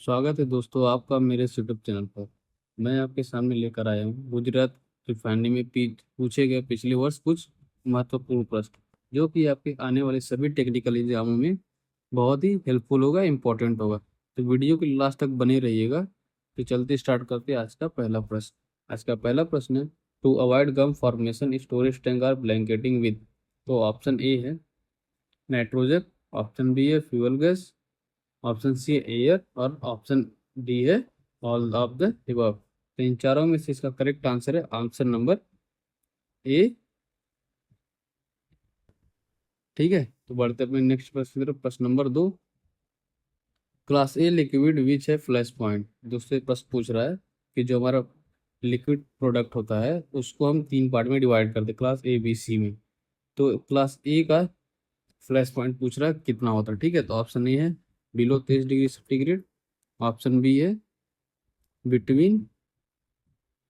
स्वागत है दोस्तों आपका मेरे यूट्यूब चैनल पर। मैं आपके सामने लेकर आया हूँ गुजरात रिफाइनरी में पूछे गए पिछले वर्ष कुछ महत्वपूर्ण प्रश्न, जो कि आपके आने वाले सभी टेक्निकल एग्जामों में बहुत ही हेल्पफुल होगा, इम्पोर्टेंट होगा। तो वीडियो के लास्ट तक बने रहिएगा। तो चलते स्टार्ट करते हैं आज का पहला प्रश्न। आज का पहला प्रश्न है, to avoid gum formation storage tank are blanketing with. तो ऑप्शन ए है नाइट्रोजन, ऑप्शन बी है फ्यूल गैस, ऑप्शन सी है एयर और ऑप्शन डी है ऑल ऑफ द above। तो इन चारों में से इसका करेक्ट आंसर है ऑप्शन नंबर ए। ठीक है, तो बढ़ते अपने नेक्स्ट प्रश्न की तरफ। प्रश्न नंबर 2, क्लास ए लिक्विड विच है फ्लैश पॉइंट। दूसरे प्रश्न पूछ रहा है कि जो हमारा लिक्विड प्रोडक्ट होता है उसको हम तीन पार्ट में डिवाइड करते हैं, क्लास ए बी सी में। तो क्लास ए का फ्लैश पॉइंट पूछ रहा है कितना होता है। ठीक है, तो ऑप्शन ए है below 23 degree centigrade, option B है बिटवीन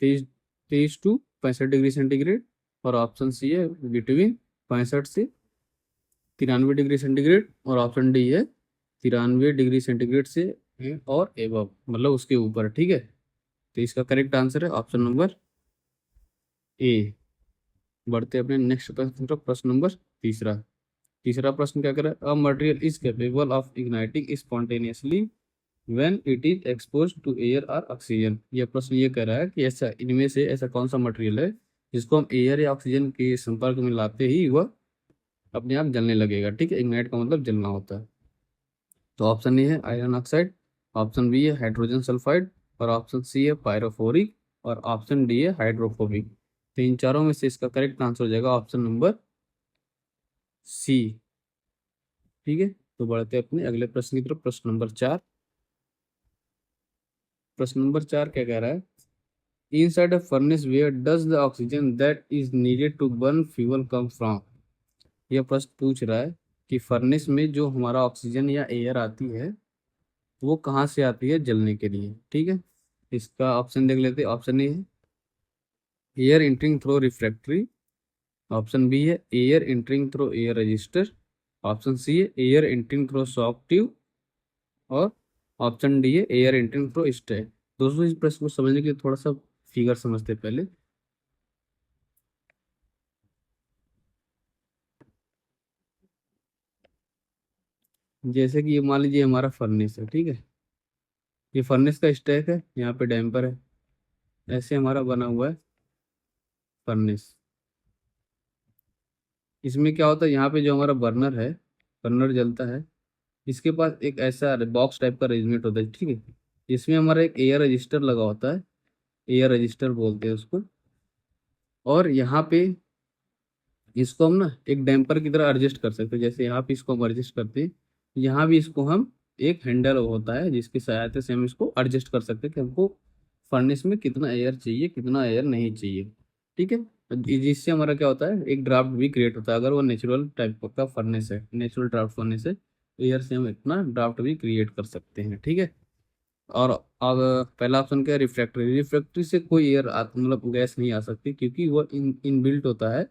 23 टू 65 डिग्री सेंटीग्रेड, और ऑप्शन सी है बिटवीन 65 से 93 डिग्री सेंटीग्रेड, और ऑप्शन डी है 93 डिग्री सेंटीग्रेड से और एबव, मतलब उसके ऊपर। ठीक है, तो इसका करेक्ट आंसर है ऑप्शन नंबर ए। बढ़ते अपने नेक्स्ट प्रश्न की तरफ। प्रश्न नंबर तीसरा। तीसरा प्रश्न क्या कर रहा है, a material is capable of igniting spontaneously when it is expose to air और ऑक्सीजन। यह प्रश्न ये कह रहा है कि ऐसा इनमें से ऐसा कौन सा मटेरियल है जिसको हम एयर या ऑक्सीजन के संपर्क में लाते ही वह अपने आप जलने लगेगा। ठीक है, इग्नाइट का मतलब जलना होता है। तो ऑप्शन ए है आयरन ऑक्साइड, ऑप्शन बी है हाइड्रोजन सल्फाइड, और ऑप्शन सी है पायरोफोरिक, और ऑप्शन डी है हाइड्रोफोबिक। तो इन चारों में से इसका करेक्ट आंसर हो जाएगा ऑप्शन नंबर सी। ठीक है, तो बढ़ते अपने अगले प्रश्न की तरफ। प्रश्न नंबर 4। प्रश्न नंबर 4 क्या कह रहा है, inside a furnace where does the oxygen that is needed to burn fuel come from। यह प्रश्न पूछ रहा है कि फर्नेस में जो हमारा ऑक्सीजन या एयर आती है वो कहाँ से आती है जलने के लिए। ठीक है, इसका ऑप्शन देख लेते हैं। ऑप्शन ए है air entering through refractory, option B है air entering through air register, option C है air entering through shock tube, और ऑप्शन डी है एयर इंटरिंग थ्रो स्टेट। दोस्तों इस प्रश्न को समझने के लिए थोड़ा सा फिगर समझते हैं पहले। जैसे कि ये मान लीजिए हमारा फर्नेस है। ठीक है, ये फर्नेस का स्टैक है, यहाँ पे डैम्पर है, ऐसे हमारा बना हुआ है फर्नेस। इसमें क्या होता है, यहाँ पे जो हमारा बर्नर है, बर्नर जलता है, इसके पास एक ऐसा बॉक्स टाइप का अरेंजमेंट होता है। ठीक है, इसमें हमारा एक एयर रजिस्टर लगा होता है, एयर रजिस्टर बोलते हैं उसको। और यहाँ पे इसको हम ना एक डैम्पर की तरह एडजस्ट कर सकते हैं। जैसे यहाँ पे इसको हम एडजस्ट करते हैं, यहाँ भी इसको हम एक हैंडल होता है जिसकी सहायता से हम इसको एडजस्ट कर सकते हैं कि हमको फर्नेस में कितना एयर चाहिए, कितना एयर नहीं चाहिए। ठीक है, तो जिससे हमारा क्या होता है, एक ड्राफ्ट भी क्रिएट होता है। अगर वो नेचुरल टाइप का फर्नेस है, नेचुरल ड्राफ्ट फर्नेस है, तो एयर से हम इतना ड्राफ्ट भी क्रिएट कर सकते हैं। ठीक है, और अब पहला ऑप्शन क्या है, रिफ्रैक्टरी। रिफ्रैक्टरी से कोई एयर मतलब गैस नहीं आ सकती, क्योंकि वो इनबिल्ट होता है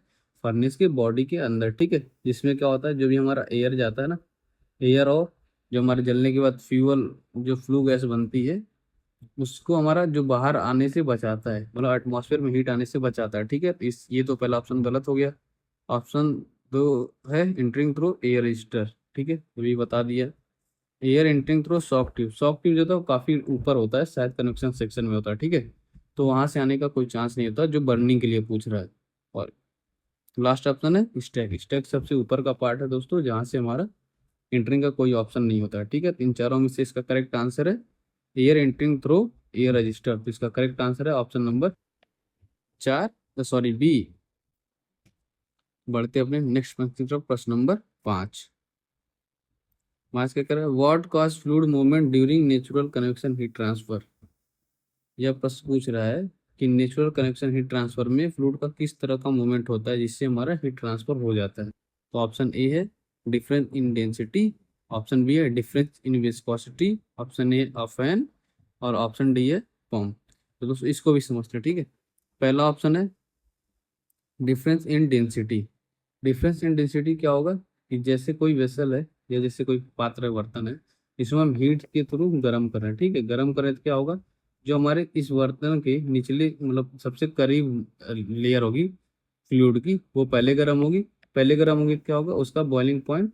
फर्नेस के बॉडी के अंदर। ठीक है, जिसमें क्या होता है, जो भी हमारा एयर जाता है ना, एयर और जो हमारे जलने के बाद फ्यूल जो फ्लू गैस बनती है, उसको हमारा जो बाहर आने से बचाता है, मतलब एटमॉस्फेयर में हीट आने से बचाता है। ठीक है, तो इस ये तो पहला ऑप्शन गलत हो गया। ऑप्शन दो है इंटरिंग थ्रू एयर रजिस्टर। ठीक है, तो ये बता दिया। Air entering through shock tube, shock tube जो था वो काफ़ी ऊपर होता है, शायद कनेक्शन सेक्शन में होता है। ठीक है, तो वहां से आने का कोई चांस नहीं होता, जो बर्निंग के लिए पूछ रहा है। और लास्ट ऑप्शन है स्टैक। स्टैक सबसे ऊपर का पार्ट है दोस्तों, जहाँ से हमारा एंट्रिंग का कोई ऑप्शन नहीं होता है। ठीक है, तो इन चारों में से इसका करेक्ट आंसर है air entering through air register. तो इसका करेक्ट आंसर है ऑप्शन नंबर 4, सॉरी बी। बढ़ते अपने नेक्स्ट प्रश्न की तरफ। प्रश्न नंबर 5। मास क्या कर रहा है, what cause fluid movement during natural convection heat transfer. यह प्रश्न पूछ रहा है कि नेचुरल कनेक्शन हीट ट्रांसफर में फ्लूइड का किस तरह का मूवमेंट होता है जिससे हमारा हीट ट्रांसफर हो जाता है। तो ऑप्शन ए है difference in density, option B है difference in viscosity, option A fan, और ऑप्शन डी है पंप। तो दोस्तों इसको भी समझते हैं। ठीक है, पहला ऑप्शन है difference in density. Difference in density क्या होगा कि जैसे कोई वेसल है या जैसे कोई पात्र है, बर्तन है, इसमें हम हीट के थ्रू गर्म कर रहे हैं, ठीक है। गर्म करें तो क्या होगा, जो हमारे इस बर्तन के निचले मतलब सबसे करीब लेयर होगी फ्लूइड की, वो पहले गर्म होगी। पहले गर्म होगी तो क्या होगा, उसका बॉइलिंग पॉइंट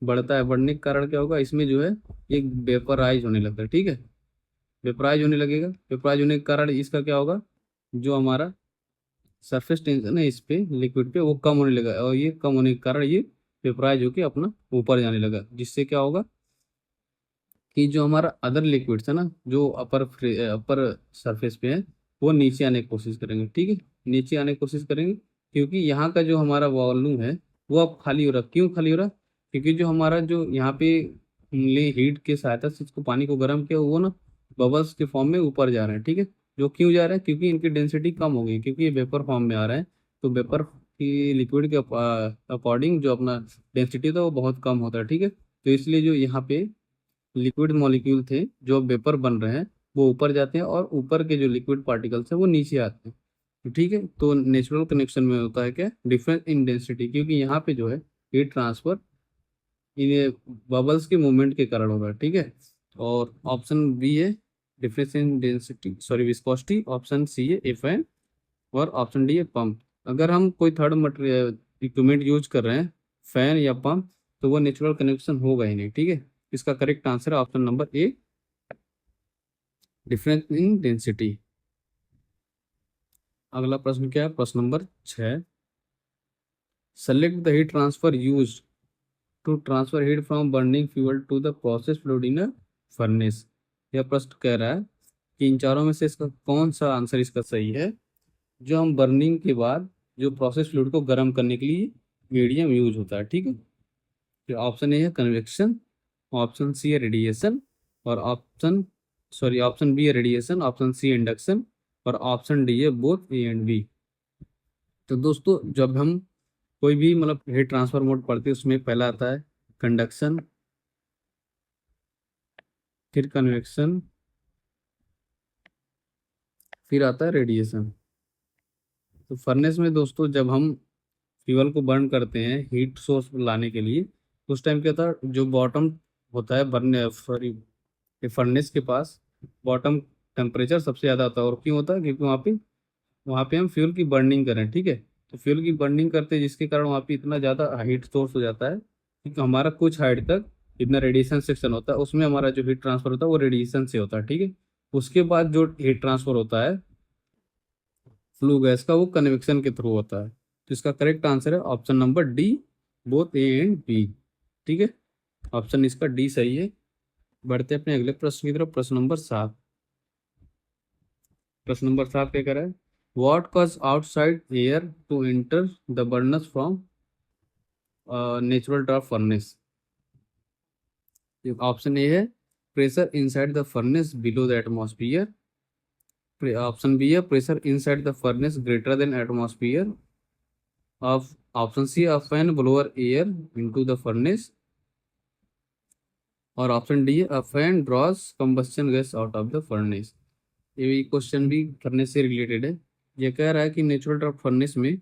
बढ़ता है। बढ़ने के कारण क्या होगा, इसमें जो है एक वेपराइज होने लगता है, ठीक है। वेपराइज होने लगेगा। वेपराइज होने के कारण इसका क्या होगा, जो हमारा सरफेस टेंशन है इस पे लिक्विड पे वो कम होने लगा, और ये कम होने के कारण ये वेपराइज होके अपना ऊपर जाने लगा, जिससे क्या होगा कि जो हमारा अदर लिक्विड्स है ना, जो अपर सरफेस पे है, वो नीचे आने की कोशिश करेंगे, ठीक है। नीचे आने की कोशिश करेंगे, क्योंकि यहाँ का जो हमारा वॉल्यूम है वो अब खाली हो रहा। क्यों खाली हो रहा, क्योंकि जो हमारा जो यहाँ पे हमने हीट की सहायता से इसको पानी को गर्म किया, वो ना बबल्स के फॉर्म में ऊपर जा रहे हैं, ठीक है। जो क्यों जा रहे हैं, क्योंकि इनकी डेंसिटी कम हो गई, क्योंकि ये वेपर फॉर्म में आ रहा है। तो वेपर की लिक्विड के अकॉर्डिंग जो अपना डेंसिटी था वो बहुत कम होता है, ठीक है। तो इसलिए जो यहाँ पे लिक्विड मॉलिक्यूल थे जो वेपर बन रहे हैं, वो ऊपर जाते हैं, और ऊपर के जो लिक्विड पार्टिकल्स हैं वो नीचे आते हैं, ठीक है। तो नेचुरल कनेक्शन में होता है क्या, डिफरेंस इन डेंसिटी, क्योंकि यहाँ पे जो है हीट ट्रांसफर इन बबल्स के मूवमेंट के कारण होगा, ठीक है। और ऑप्शन बी है difference in density, sorry viscosity. Option C है एफएन, और ऑप्शन डी है पंप। अगर हम कोई थर्ड मटेरियल इक्विपमेंट यूज कर रहे हैं, फैन या पंप, तो वो नेचुरल कनेक्शन होगा ही नहीं, ठीक है। इसका करेक्ट आंसर है option number A, difference in density. अगला प्रश्न क्या है, प्रश्न नंबर 6। Select the heat transfer use to transfer heat from burning fuel to the process fluid in a furnace. यह प्रश्न कह रहा है कि इन चारों में से इसका कौन सा आंसर इसका सही है, जो हम बर्निंग के बाद जो प्रोसेस फ्लूइड को गर्म करने के लिए मीडियम यूज होता है, ठीक है। तो ऑप्शन ए है कन्वेक्शन, ऑप्शन सी है रेडिएशन, और ऑप्शन बी है रेडिएशन, ऑप्शन सी इंडक्शन, और ऑप्शन डी है बोथ ए एंड बी। तो दोस्तों जब हम कोई भी मतलब हीट ट्रांसफर मोड पढ़ते हैं, उसमें पहला आता है कंडक्शन, फिर कन्वेक्शन, फिर आता है रेडिएशन। तो फर्नेस में दोस्तों जब हम फ्यूल को बर्न करते हैं हीट सोर्स लाने के लिए, तो उस टाइम क्या था, जो बॉटम होता है बर्न सॉरी फर्नेस के पास बॉटम टेम्परेचर सबसे ज़्यादा होता है। और क्यों होता है, क्योंकि वहाँ पे हम फ्यूल की बर्निंग करें, ठीक है। तो फ्यूल की बर्निंग करते हैं, जिसके कारण वहाँ पे इतना ज़्यादा हीट सोर्स हो जाता है, क्योंकि हमारा कुछ हाइट तक इतना रेडिएशन सेक्शन होता है, उसमें हमारा जो हीट ट्रांसफर होता है वो रेडिएशन से होता है, ठीक है। उसके बाद जो हीट ट्रांसफर होता है फ्लू गैस का, वो कन्वेक्शन के थ्रू होता है। तो इसका करेक्ट आंसर है option number D, both A and B, ठीक है। ऑप्शन इसका डी सही है। बढ़ते हैं अपने अगले प्रश्न की तरफ, प्रश्न नंबर 7। प्रश्न नंबर 7 क्या कह रहा है, what cause outside air to enter the burners from natural draft furnace. Option A है pressure inside the furnace below the atmosphere, option B है pressure inside the furnace greater than atmosphere, of option C a fan blower air into the furnace, और option D है a fan draws combustion gas out of the furnace. ये भी question भी furnace से related है। ये कह रहा है कि नेचुरल ड्राफ्ट फर्नेस में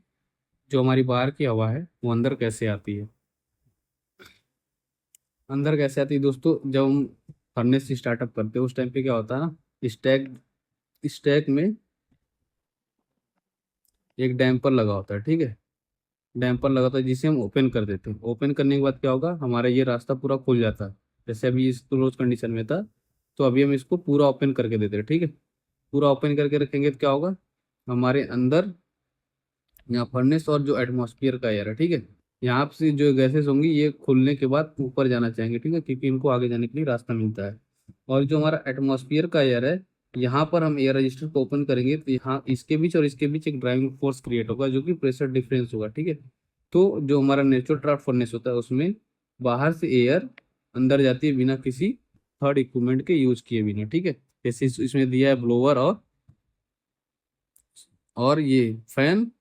जो हमारी बाहर की हवा है वो अंदर कैसे आती है। अंदर कैसे आती है दोस्तों, जब हम फर्नेस स्टार्टअप करते हैं उस टाइम पे क्या होता है ना, स्टैक स्टैक में एक डैम्पर लगा होता है, ठीक है। डैम्पर लगा होता है जिसे हम ओपन कर देते हैं। ओपन करने के बाद क्या होगा, हमारा ये रास्ता पूरा खुल जाता है। जैसे अभी इस क्लोज कंडीशन में था, तो अभी हम इसको पूरा ओपन करके देते हैं, ठीक है। पूरा ओपन करके रखेंगे तो क्या होगा, हमारे अंदर यहाँ फर्नेस और जो एटमॉस्फेयर का एयर है, ठीक है, यहाँ से जो गैसेस होंगी ये खुलने के बाद ऊपर जाना चाहेंगे, ठीक है, क्योंकि इनको आगे जाने के लिए रास्ता मिलता है। और जो हमारा एटमॉस्फेयर का एयर है, यहाँ पर हम एयर रजिस्टर को ओपन करेंगे तो यहाँ इसके बीच और इसके बीच एक ड्राइविंग फोर्स क्रिएट होगा, जो कि प्रेशर डिफरेंस होगा, ठीक है। तो जो हमारा नेचुरल ड्राफ्ट फर्नेस होता है उसमें बाहर से एयर अंदर जाती है बिना किसी थर्ड इक्विपमेंट के यूज किए बिना, ठीक है। जैसे इसमें दिया है ब्लोअर और ये फैन,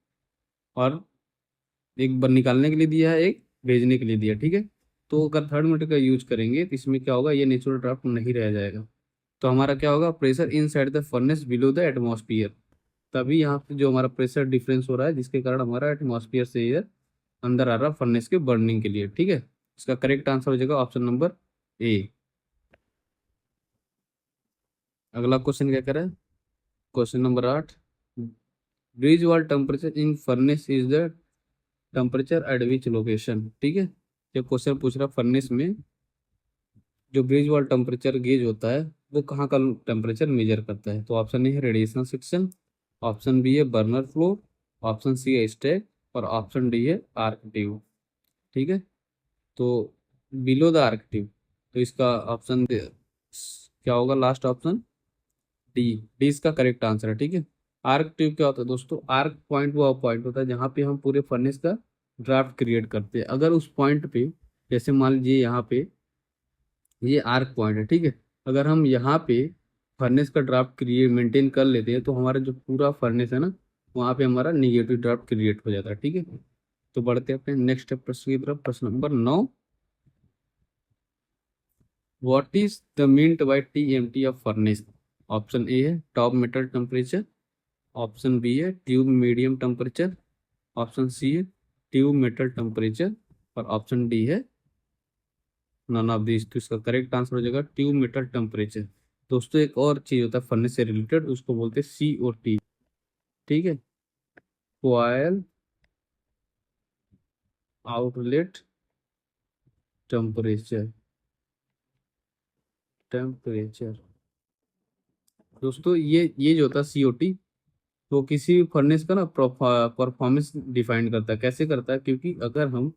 और एक बार निकालने के लिए दिया है, एक भेजने के लिए दिया है, ठीक है। तो अगर थर्ड मीटर का यूज करेंगे तो इसमें क्या होगा, ये नेचुरल ड्राफ्ट नहीं रह जाएगा। तो हमारा क्या होगा, pressure in side the furnace below the atmosphere. तभी यहाँ पे जो हमारा प्रेशर डिफरेंस हो रहा है, जिसके कारण हमारा एटमॉस्फियर से एयर अंदर आ रहा है फर्नेस के बर्निंग के लिए, ठीक है। इसका करेक्ट आंसर हो जाएगा ऑप्शन नंबर ए। अगला क्वेश्चन क्या कह रहा है, question number 8, bridge wall temperature in furnace is the temperature at which location. ठीक है, ये क्वेश्चन पूछ रहा फर्नेस में जो ब्रिज वॉल टेम्परेचर गेज होता है वो कहाँ का टेम्परेचर मेजर करता है। तो ऑप्शन ए है रेडिएशन सेक्शन, ऑप्शन बी है बर्नर फ्लो, ऑप्शन सी है स्टैक और ऑप्शन डी है आर्क ट्यूब। ठीक है, तो बिलो द आर्क ट्यूब, तो इसका ऑप्शन क्या होगा, लास्ट ऑप्शन डी, डी इसका करेक्ट आंसर है। ठीक है, आर्क ट्यूब क्या होता है दोस्तों, आर्क पॉइंट वो पॉइंट होता है जहाँ पे हम पूरे फर्नेस का ड्राफ्ट क्रिएट करते हैं। अगर उस पॉइंट पे, जैसे मान लीजिए यहाँ पे ये आर्क पॉइंट है, ठीक है, अगर हम यहाँ पे फर्नेस का ड्राफ्ट क्रिएट मेंटेन कर लेते हैं तो हमारा जो पूरा फर्नेस है ना, वहाँ पे हमारा निगेटिव ड्राफ्ट क्रिएट हो जाता है। ठीक है, तो बढ़ते हैं अपने नेक्स्ट प्रश्न की तरफ। प्रश्न number 9, what is the meant by TMT of furnace. Option A है top metal temperature, option B है tube medium temperature, option C है ट्यूब मेटल टेम्परेचर और ऑप्शन डी है नन ऑफ दिस। तो इसका करेक्ट आंसर हो जाएगा tube metal temperature. दोस्तों एक और चीज होता है फर्नेस से रिलेटेड, उसको बोलते हैं COT। ठीक है, कॉयल आउटलेट टेम्परेचर, टेम्परेचर। दोस्तों ये जो होता है COT, तो किसी फर्नेस का ना परफॉर्मेंस डिफाइन करता है। कैसे करता है, क्योंकि अगर हम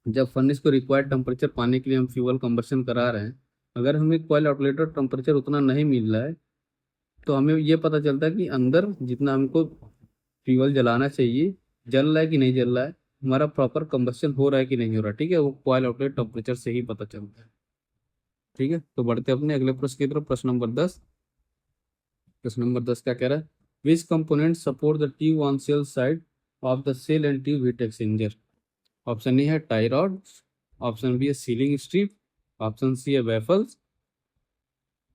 जब फर्नेस को रिक्वायर्ड टेम्परेचर पाने के लिए हम फ्यूल कंबशन करा रहे हैं, अगर हमें कॉयल आउटलेट टेम्परेचर उतना नहीं मिल रहा है तो हमें ये पता चलता है कि अंदर जितना हमको फ्यूल जलाना चाहिए जल रहा है कि नहीं जल रहा है, हमारा प्रॉपर कंबशन हो रहा है कि नहीं हो रहा। ठीक है, वो कॉयल आउटलेट टेम्परेचर से ही पता चलता है। ठीक है, तो बढ़ते अपने अगले प्रश्न की तरफ। प्रश्न नंबर 10, प्रश्न नंबर 10 क्या कह रहा है, which component support the tube on shell side of the shell and tube heat exchanger. Option A है टाई रॉड, ऑप्शन बी है सीलिंग स्ट्रिप, ऑप्शन सी है वेफल्स,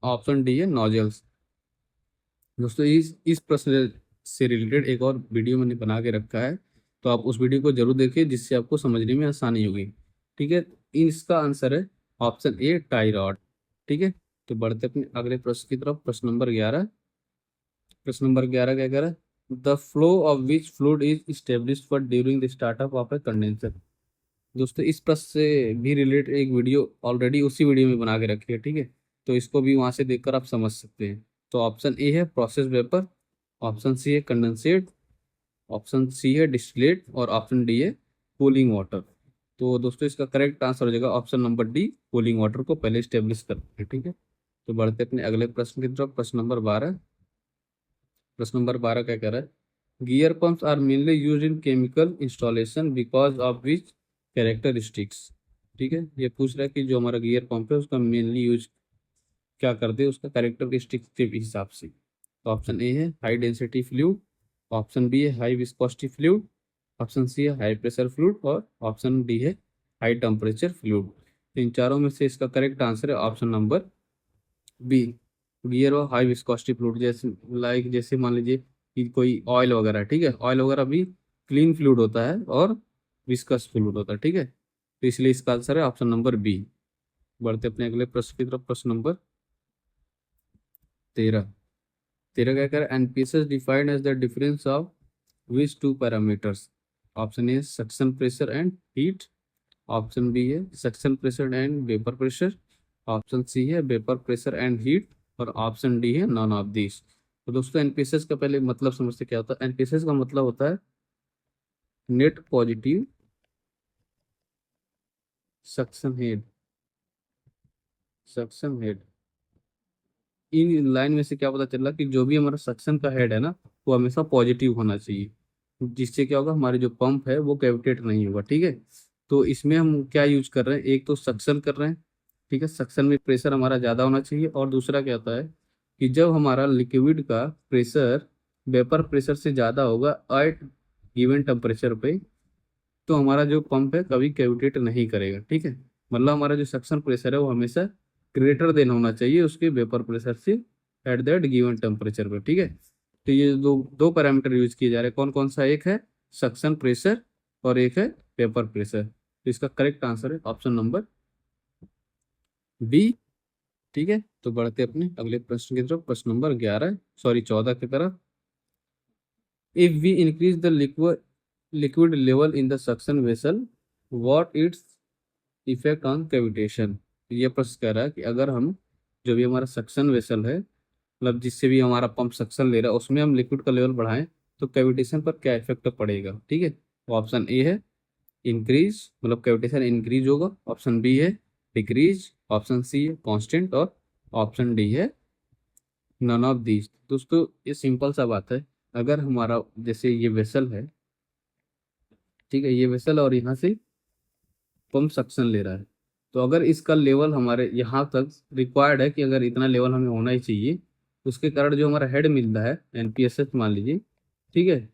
ऑप्शन डी है नोजल्स। दोस्तों इस प्रश्न से रिलेटेड एक और वीडियो मैंने बना के रखा है, तो आप उस वीडियो को जरूर देखिए जिससे आपको समझने में आसानी होगी। ठीक है, इसका आंसर है ऑप्शन ए टाई रॉड। ठीक है, तो बढ़ते अपने अगले प्रश्न की तरफ। प्रश्न नंबर 11, प्रश्न नंबर 11 क्या कह रहा है, the flow of which fluid is established for during the startup of A condenser. दोस्तों इस प्रश्न से भी रिलेटेड एक वीडियो ऑलरेडी उसी वीडियो में बना के रखी है। ठीक है, तो इसको भी वहां से देखकर आप समझ सकते हैं। तो ऑप्शन ए है प्रोसेस वेपर, ऑप्शन सी है कंडेंसेट, ऑप्शन सी है डिस्टिलेट और ऑप्शन डी है कूलिंग वाटर। तो दोस्तों इसका करेक्ट आंसर हो जाएगा option number D, cooling water को पहले स्टेब्लिश करते हैं। ठीक है, तो बढ़ते अपने अगले प्रश्न की तरफ। प्रश्न नंबर 12, प्रश्न नंबर 12 क्या कह रहा है, gear pumps are mainly use in chemical installation because of which characteristics. ठीक है, ये पूछ रहा है कि जो हमारा गियर पंप है उसका मेनली यूज क्या करते हैं, उसका कैरेक्टरिस्टिक्स के हिसाब से। तो ऑप्शन ए है high density fluid, option B है high viscosity fluid, option C है हाई प्रेशर फ्लूइड और ऑप्शन डी है हाई टेम्परेचर फ्लूइड। तो इन चारों में से इसका करेक्ट आंसर है ऑप्शन नंबर बी, गियर और हाई विस्कोसिटी फ्लूइड। जैसे मान लीजिए कि कोई ऑयल वगैरह है, ठीक है, ऑयल वगैरह भी क्लीन फ्लूइड होता है और विस्कस फ्लूइड होता है। ठीक है, तो इसलिए इसका आंसर है ऑप्शन नंबर बी। बढ़ते अपने अगले प्रश्न की तरफ। प्रश्न नंबर 13, 13 क्या कर, NPS defined as the difference of which two parameters. Option A suction pressure and heat, option B है suction pressure and vapour pressure, option C है वेपर प्रेशर एंड हीट और ऑप्शन डी है none of this. तो दोस्तों NPS का पहले मतलब समझते क्या होता है। एनपीएस का मतलब होता है net positive suction head, suction head. In line में से क्या पता चल रहा कि जो भी हमारा सक्शन का हेड है ना वो हमेशा पॉजिटिव होना चाहिए, जिससे क्या होगा हमारे जो पंप है वो कैविटेट नहीं होगा। ठीक है, तो इसमें हम क्या यूज कर रहे हैं, एक तो सक्शन कर रहे हैं। ठीक है, सक्शन में प्रेशर हमारा ज़्यादा होना चाहिए और दूसरा क्या होता है कि जब हमारा लिक्विड का प्रेशर वेपर प्रेशर से ज़्यादा होगा एट गिवन टेम्परेचर पे, तो हमारा जो पंप है कभी कैविटेट नहीं करेगा। ठीक है, मतलब हमारा जो सक्शन प्रेशर है वो हमेशा ग्रेटर देन होना चाहिए उसके वेपर प्रेशर से एट दैट गिवन टेम्परेचर पे। ठीक है, तो ये दो दो पैरामीटर यूज किए जा रहे हैं। कौन कौन सा, एक है सक्शन प्रेशर और एक है वेपर प्रेशर। तो इसका करेक्ट आंसर है ऑप्शन नंबर बी, ठीक है, तो बढ़ते अपने अगले प्रश्न की तरफ, प्रश्न नंबर 11 सॉरी 14 की तरफ। If we increase the liquid level in the suction vessel, what its effect on cavitation. ये प्रश्न कह रहा है कि अगर हम जो भी हमारा सक्शन वेसल है, मतलब जिससे भी हमारा पंप सक्शन ले रहा है, उसमें हम लिक्विड का लेवल बढ़ाएं तो कैविटेशन पर क्या इफेक्ट पड़ेगा। ठीक है, तो ऑप्शन ए है इंक्रीज, मतलब कैविटेशन इंक्रीज होगा। ऑप्शन बी है डिक्रीज। ऑप्शन सी है कांस्टेंट। और ऑप्शन डी है नन ऑफ दीज। दोस्तों ये सिंपल सा बात है। अगर हमारा जैसे ये वेसल है, ठीक है, ये वेसल और यहाँ से पंप सक्शन ले रहा है, तो अगर इसका लेवल हमारे यहाँ तक रिक्वायर्ड है कि अगर इतना लेवल हमें होना ही चाहिए, उसके कारण जो हमारा हेड मिल रहा है एनपीएसएस मान लीजिए, ठीक है,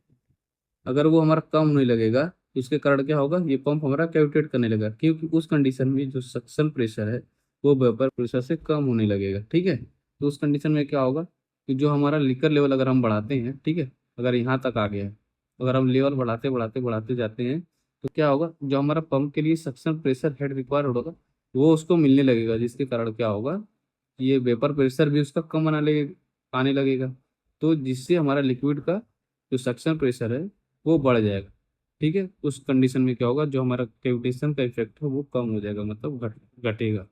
अगर वो हमारा कम होने लगेगा तो इसके कारण क्या होगा, ये पंप हमारा कैविटेट करने लगेगा, क्योंकि उस कंडीशन में जो सक्शन प्रेशर है वो वेपर प्रेशर से कम होने लगेगा। ठीक है, तो उस कंडीशन में क्या होगा कि जो हमारा लिकर लेवल अगर हम बढ़ाते हैं, ठीक है, अगर यहाँ तक आ गया है, अगर हम लेवल बढ़ाते बढ़ाते बढ़ाते जाते हैं, तो क्या होगा, जो हमारा पंप के लिए सक्शन प्रेशर हेड रिक्वायर्ड होगा वो उसको मिलने लगेगा, जिसके कारण क्या होगा, ये वेपर प्रेशर भी उसका कम आने लगेगा। तो जिससे हमारा लिक्विड का जो सक्शन प्रेशर है वो बढ़ जाएगा। ठीक है, उस कंडीशन में क्या होगा, जो हमारा कैविटेशन का इफेक्ट है वो कम हो जाएगा, मतलब घटेगा।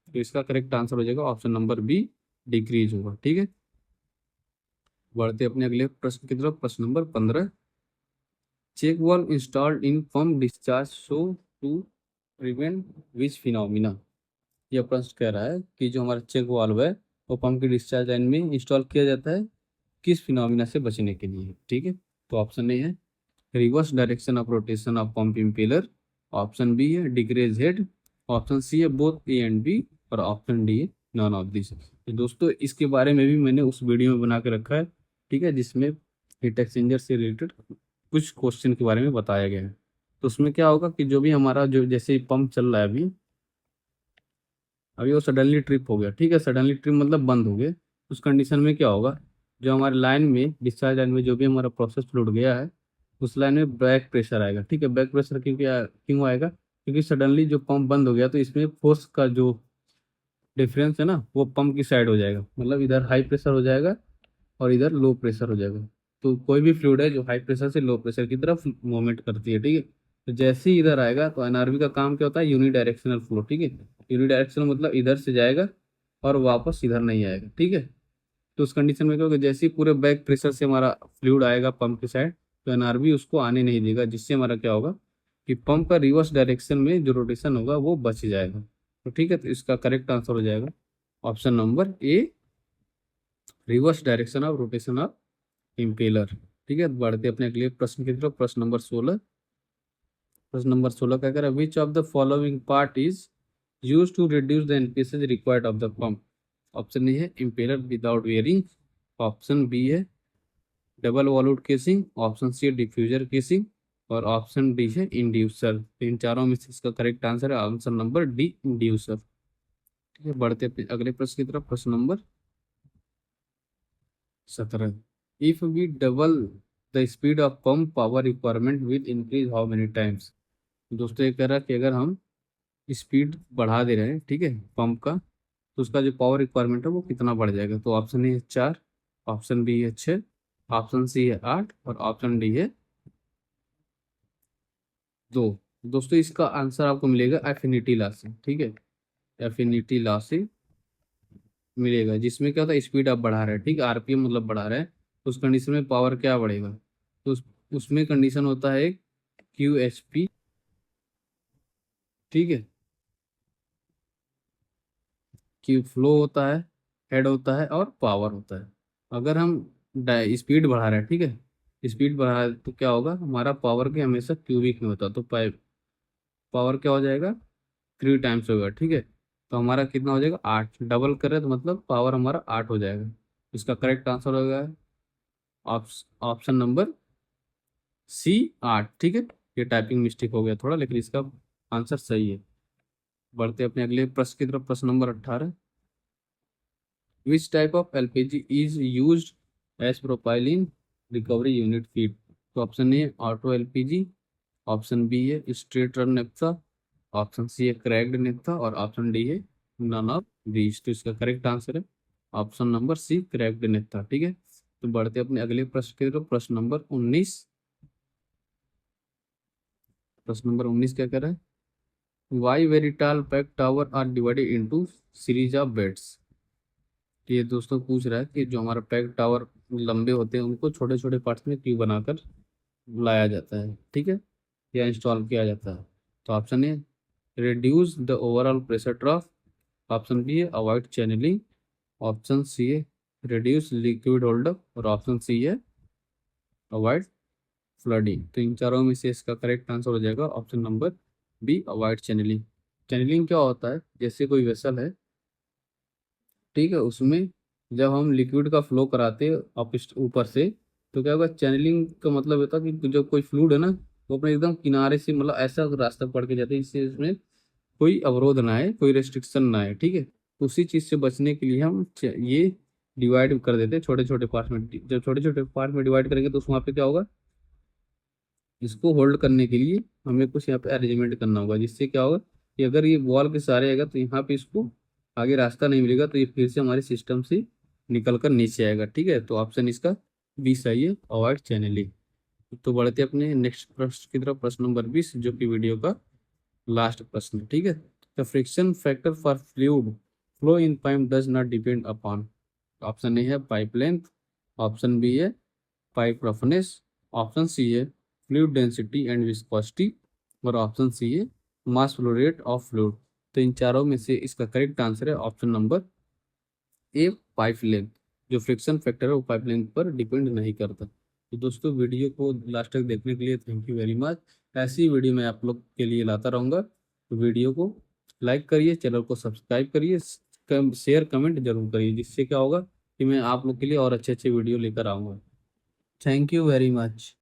तो इसका करेक्ट आंसर हो जाएगा ऑप्शन नंबर बी, डिक्रीज होगा। ठीक है, बढ़ते अपने अगले प्रश्न की तरफ, प्रश्न नंबर 15। Check valve installed in pump discharge show to prevent which phenomena. यह प्रश्न कह रहा है कि जो हमारा चेक वाल्व है वो पंप की डिस्चार्ज लाइन में इंस्टॉल किया जाता है किस फिनोमिना से बचने के लिए। ठीक है, तो ऑप्शन ए है reverse direction of rotation of pump impeller. Option B है डिक्रीज हेड। ऑप्शन सी है बोथ ए एंड बी। और ऑप्शन डी है नॉन ऑफ दिस। तो दोस्तों इसके बारे में भी मैंने उस वीडियो में बना के रखा है, ठीक है, जिसमें हीट एक्सचेंजर से रिलेटेड कुछ क्वेश्चन के बारे में बताया गया है। तो उसमें क्या होगा कि जो भी हमारा जो जैसे पंप चल रहा है अभी अभी वो सडनली ट्रिप हो गया, ठीक है, सडनली ट्रिप मतलब बंद हो गए, उस कंडीशन में क्या होगा, जो हमारे लाइन में डिस्चार्ज लाइन में जो भी हमारा प्रोसेस फ्लूइड गया है उस लाइन में बैक प्रेशर आएगा। ठीक है, बैक प्रेशर क्यों आएगा, क्योंकि सडनली जो पंप बंद हो गया तो इसमें फोर्स का जो डिफरेंस है ना वो पंप की साइड हो जाएगा, मतलब इधर हाई प्रेशर हो जाएगा और इधर लो प्रेशर हो जाएगा। तो कोई भी फ्लूइड है जो हाई प्रेशर से लो प्रेशर की तरफ मूवमेंट करती है, ठीक है, तो जैसे ही इधर आएगा तो एनआरबी का काम क्या होता है, यूनि डायरेक्शनल फ्लो। ठीक है, यूनि डायरेक्शनल मतलब इधर से जाएगा और वापस इधर नहीं आएगा। ठीक है, तो उस कंडीशन में क्या होगा, जैसे ही पूरे बैक प्रेशर से हमारा फ्लूइड आएगा पंप की साइड तो एनआरबी उसको आने नहीं देगा, जिससे हमारा क्या होगा कि पंप का रिवर्स डायरेक्शन में जो रोटेशन होगा वो बच जाएगा। तो ठीक है, तो इसका करेक्ट आंसर हो जाएगा option number A, reverse direction of rotation of impeller. ठीक है, बढ़ते अपने अगले प्रश्न की तरफ, प्रश्न नंबर 16। प्रश्न नंबर 16 क्या कह रहा है, which of the following part is use to reduce the NPSH required of the pump. Option A है impeller without wearing. Option B है double volute casing. Option C है डिफ्यूजर केसिंग। और option D है inducer. तो इन चारों में से इसका करेक्ट आंसर है आंसर नंबर डी, इंड्यूसर। ठीक है, बढ़ते अपने अगले प्रश्न की तरफ, प्रश्न number 17। If we double the speed of pump power requirement will increase how many times. दोस्तों ये कह रहा है कि अगर हम स्पीड बढ़ा दे रहे हैं, ठीक है, पंप का, तो उसका जो पावर रिक्वायरमेंट है वो कितना बढ़ जाएगा। तो ऑप्शन ए है 4। ऑप्शन बी है 6। ऑप्शन सी है 8। और ऑप्शन डी है 2। दोस्तों इसका आंसर आपको मिलेगा एफिनिटी लॉ से। ठीक है, एफिनिटी लॉ से मिलेगा, जिसमें क्या होता है, स्पीड आप बढ़ा रहे हैं, ठीक है, आरपीएम मतलब बढ़ा रहे हैं, तो उस कंडीशन में पावर क्या बढ़ेगा, तो उसमें कंडीशन होता है क्यू एच पी। ठीक है, क्यू फ्लो होता है, हेड होता है और पावर होता है। अगर हम स्पीड बढ़ा रहे हैं, ठीक है, स्पीड बढ़ा रहे हैं, तो क्या होगा, हमारा पावर के हमेशा क्यूबिक में होता है, तो पावर क्या हो जाएगा, 3 टाइम्स होगा। ठीक है, तो हमारा कितना हो जाएगा, 8। डबल करें तो मतलब पावर हमारा 8 हो जाएगा। इसका करेक्ट आंसर होगा ऑप्शन नंबर सी, 8। ठीक है, ये टाइपिंग मिस्टेक हो गया थोड़ा, लेकिन इसका आंसर सही है। बढ़ते अपने अगले प्रश्न की तरफ, प्रश्न number 18। Which type of LPG is use as propylene recovery unit feed. तो option A auto LPG. Option B है straight run naphtha. Option C है क्रैक्ड नेप्था। और ऑप्शन डी है नन ऑफ 20। तो इसका करेक्ट आंसर है option number C, cracked naphtha. ठीक है, तो बढ़ते अपने अगले प्रश्न की तरफ। प्रश्न नंबर 19। प्रश्न नंबर 19 क्या कह रहा है? Why very tall pack tower are divided into series of beds. तो ये दोस्तों पूछ रहा है कि जो हमारा पैक टावर लंबे होते हैं उनको छोटे छोटे पार्ट्स में क्यों बनाकर लाया जाता है, ठीक है, या इंस्टॉल किया जाता है। तो option A, reduce the overall pressure drop. Option B है अवॉइड चैनलिंग। ऑप्शन सी है रिड्यूस लिक्विड होल्डअप। और ऑप्शन सी है अवॉइड फ्लडिंग। तो इन चारों में से इसका करेक्ट आंसर हो जाएगा option number B, avoid channelling. Channelling क्या होता है? जैसे कोई वेसल है, ठीक है, उसमें जब हम लिक्विड का फ्लो कराते हैं ऊपर से, तो क्या होगा, चैनलिंग का मतलब होता है कि जब कोई फ्लूइड है ना, वो अपने एकदम किनारे से, मतलब ऐसा रास्ता पकड़ के जाते हैं जिससे इसमें कोई अवरोध ना आए, कोई रेस्ट्रिक्शन ना आए। ठीक है, तो उसी चीज से बचने के लिए हम ये डिवाइड कर देते हैं छोटे छोटे पार्ट में। जब छोटे छोटे पार्ट में डिवाइड करेंगे तो वहाँ पे क्या होगा, इसको होल्ड करने के लिए हमें कुछ यहाँ पे अरेंजमेंट करना होगा, जिससे क्या होगा कि अगर ये वॉल के सहारे आएगा तो यहाँ पे इसको आगे रास्ता नहीं मिलेगा, तो ये फिर से हमारे सिस्टम से निकल कर नीचे आएगा। ठीक है, तो ऑप्शन इसका बी सही है, अवॉइड चैनलिंग। तो बढ़ते अपने नेक्स्ट प्रश्न की तरफ। प्रश्न नंबर 20, जो कि वीडियो का लास्ट प्रश्न है। ठीक है, the friction factor for fluid flow in pipe does not depend upon. Option A है पाइप लेंथ। ऑप्शन बी है पाइप रफनेस। ऑप्शन सी है फ्लूइड डेंसिटी एंड विस्कोसिटी। और ऑप्शन सी है mass flow rate of fluid. तो इन चारों में से इसका करेक्ट आंसर है ऑप्शन नंबर ए, पाइप लेंथ। जो फ्रिक्शन फैक्टर है वो पाइप लेंथ पर डिपेंड नहीं करता। तो दोस्तों वीडियो को लास्ट तक देखने के लिए थैंक यू वेरी मच। ऐसी वीडियो मैं आप लोग के लिए लाता रहूँगा। तो वीडियो को लाइक करिए, चैनल को सब्सक्राइब करिए, शेयर कमेंट जरूर करिए, जिससे क्या होगा कि मैं आप लोग के लिए और अच्छे अच्छे वीडियो लेकर आऊँगा। Thank you very much.